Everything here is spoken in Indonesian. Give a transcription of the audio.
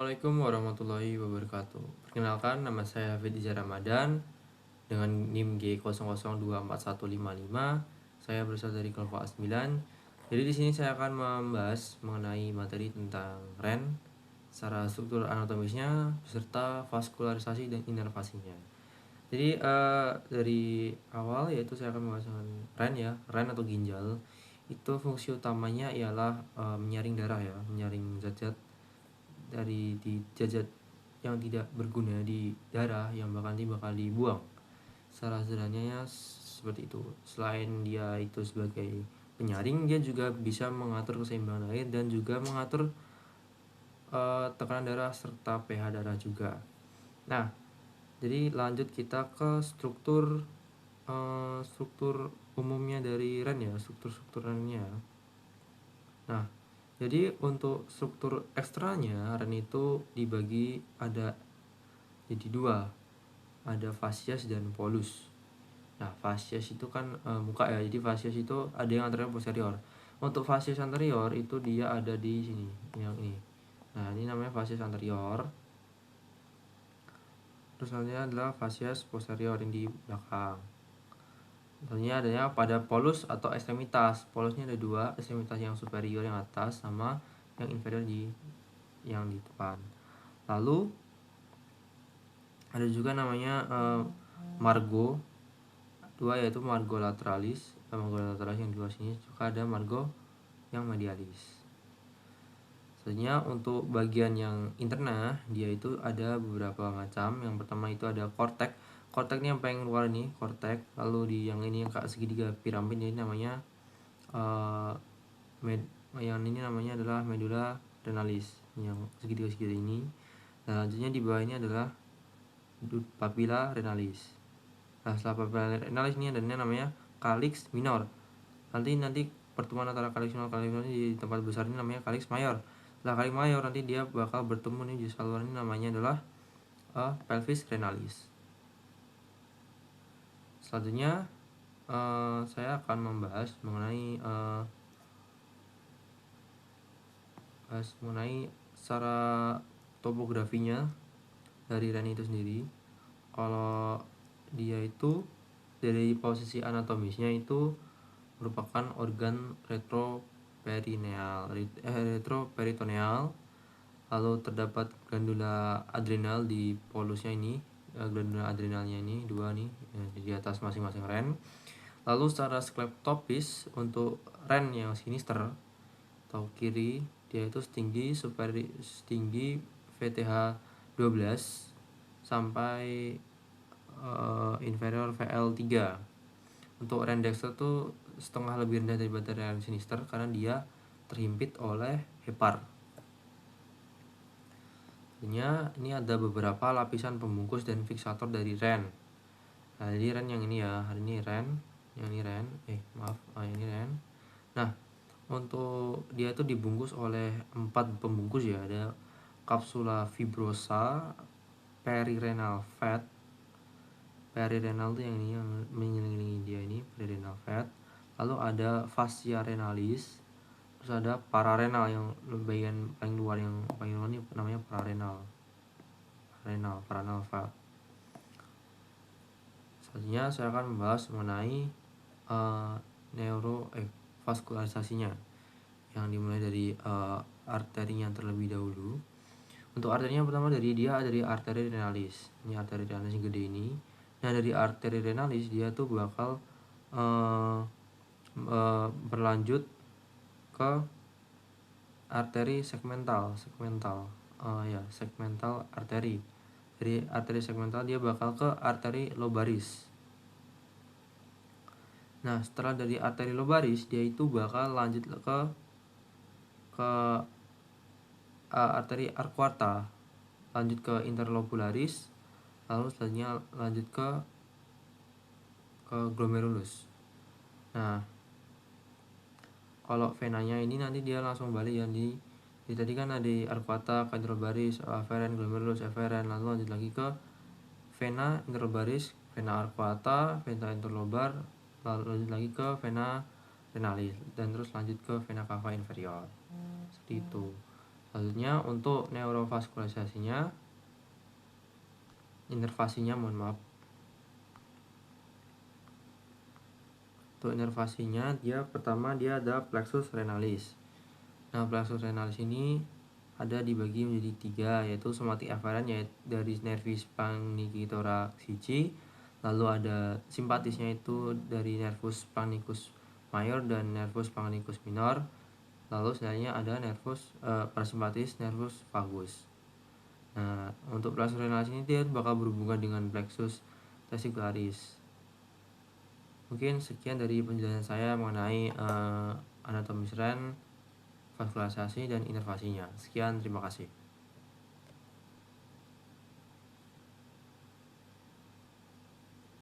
Assalamualaikum warahmatullahi wabarakatuh. Perkenalkan, nama saya Hafid Iza Ramadan dengan NIM G00241155. Saya berasal dari kelompok A9. Jadi di sini saya akan membahas mengenai materi tentang REN secara struktur anatomisnya beserta vaskularisasi dan inervasinya. Jadi dari awal yaitu saya akan membahas REN ya, REN atau ginjal. Itu fungsi utamanya ialah menyaring darah ya, menyaring zat-zat dari di zat yang tidak berguna di darah yang bakal dibuang. Secara sederhananya seperti itu. Selain dia itu sebagai penyaring, dia juga bisa mengatur keseimbangan air dan juga mengatur tekanan darah serta pH darah juga. Nah, jadi lanjut kita ke struktur umumnya dari REN ya, struktur REN-nya. Nah, jadi untuk struktur ekstranya REN itu dibagi ada jadi dua, ada fasies dan polus. Nah, fasies itu kan muka ya, jadi fasies itu ada yang anterior posterior. Untuk fasies anterior itu dia ada di sini, yang ini. Nah, ini namanya fasies anterior. Terus selanjutnya adalah fasies posterior yang di belakang. Selanjutnya adanya pada polus atau ekstremitas. Polusnya ada dua, ekstremitas yang superior yang atas sama yang inferior yang di depan. Lalu ada juga namanya margo dua, yaitu margo lateralis. Margo lateralis yang di luar sini, juga ada margo yang medialis. Selanjutnya untuk bagian yang interna, dia itu ada beberapa macam. Yang pertama itu ada kortek. Kortek ini yang paling luar nih, kortek. Lalu di yang ini yang segitiga piramid ini namanya yang ini namanya adalah medula renalis, yang segitiga ini. Nah, selanjutnya di bawah ini adalah papilla renalis. Nah, setelah papilla renalis ini adanya namanya calyx minor. Nanti pertemuan antara calyx minor dan calyx minor di tempat besar ini namanya calyx mayor. Setelah calyx mayor nanti dia bakal bertemu nih di saluran ini, namanya adalah pelvis renalis. Selanjutnya saya akan membahas mengenai secara topografinya dari REN itu sendiri. Kalau dia itu dari posisi anatomisnya itu merupakan organ retroperitoneal. Lalu terdapat glandula adrenal di polusnya ini, glandula adrenalnya ini dua nih di atas masing-masing REN. Lalu secara skleptopis untuk REN yang sinister atau kiri, dia itu setinggi VTH 12 sampai inferior VL3. Untuk REN dexter tuh setengah lebih rendah daripada REN sinister karena dia terhimpit oleh hepar. Ini ada beberapa lapisan pembungkus dan fiksator dari REN. Nah, jadi REN yang ini ya, hari ini REN, yang ini REN, ini REN. Nah, untuk dia itu dibungkus oleh 4 pembungkus ya, ada kapsula fibrosa, perirenal fat. Perirenal itu yang ini yang mengelilingi dia ini, perirenal fat. Lalu ada fascia renalis. Terus ada pararenal yang bagian paling luar ini namanya pararenal. Paranal fat. Selanjutnya saya akan membahas mengenai vaskularisasinya, yang dimulai dari arterinya terlebih dahulu. Untuk arterinya pertama dari arteri renalis. Ini arteri renalis yang gede ini. Nah, dari arteri renalis dia tuh bakal berlanjut ke arteri segmental arteri. Dari arteri segmental dia bakal ke arteri lobaris. Nah, setelah dari arteri lobaris dia itu bakal lanjut ke arteri arcuata, lanjut ke interlobularis, lalu selanjutnya lanjut ke glomerulus. Nah, kalau venanya ini nanti dia langsung balik yang di tadi kan ada di arcuata, interlobaris, aferen, glomerulus, eferen, lalu lanjut lagi ke vena interlobaris, vena arcuata, vena interlobar, lalu lanjut lagi ke vena renalis, dan terus lanjut ke vena cava inferior. Seperti itu. Selanjutnya untuk neurovaskularisasinya, inervasinya mohon maaf. Untuk inervasinya pertama dia ada plexus renalis. Nah, plexus renalis ini ada dibagi menjadi 3, yaitu somatic afferent yaitu dari nervus spinagnithoracici, lalu ada simpatisnya itu dari nervus spinanicus major dan nervus spinanicus minor, lalu selanjutnya ada nervus parasimpatis nervus vagus. Nah, untuk plexus renalis ini dia bakal berhubungan dengan plexus testicularis. Mungkin sekian dari penjelasan saya mengenai anatomi ren, vaskularisasi, dan inervasinya. Sekian, terima kasih.